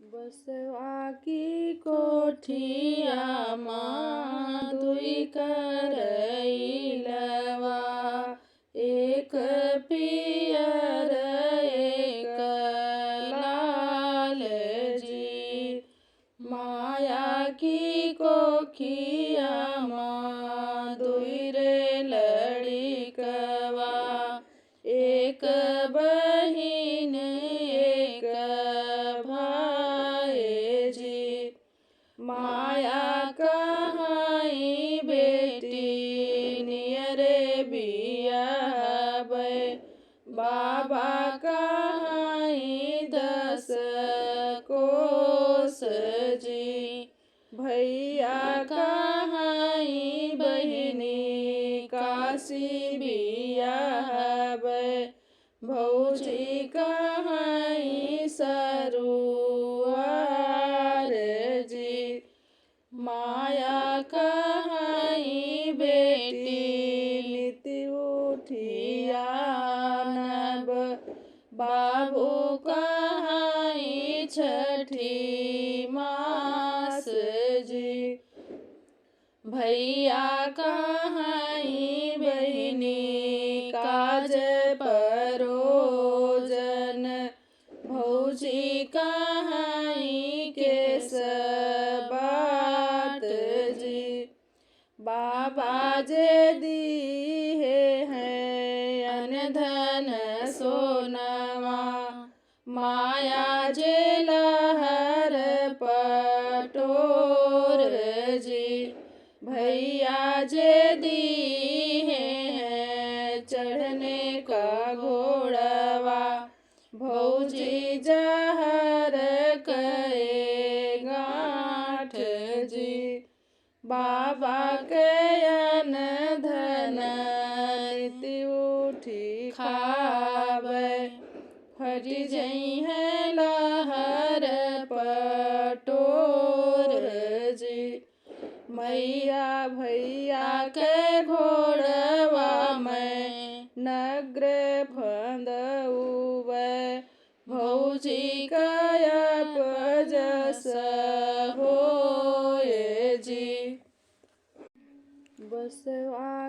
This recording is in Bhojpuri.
बसवा की कोठिया माँ दुई करैलवा, एक पियर एक लाल जी। माया की कोखिया माँ दुई रे लड़िकवा, एक बहिन एक भाई जी। माया कहाई बेटी नियरे बियाबै, बाबा कहाई 10 कोस जी। भैया कहाई बहिनी काशी बियाबै, भौजी कहाई सरुआर जी। माया कहाई बेटी निति उठिया नब, बाबू कहाई छठी मास जी। भैया कहाई बहिनी काज परोजन, भौजी कहाई केस बात जी। बाबा जे दिए हैं अन्न धन सोनवा, माया जे लहर पटोर जी। भैया जे दिए हैं चढ़ने का घोड़वा, भौजी जहर कए गांठ जी। बाबा के अन्न धन निति उठी खाबै, फटी जई है लहर पटोर जी। मैया भैया के घोड़वा में नग्र फंदउबै, भौजी कयप जस होए जी। बसवा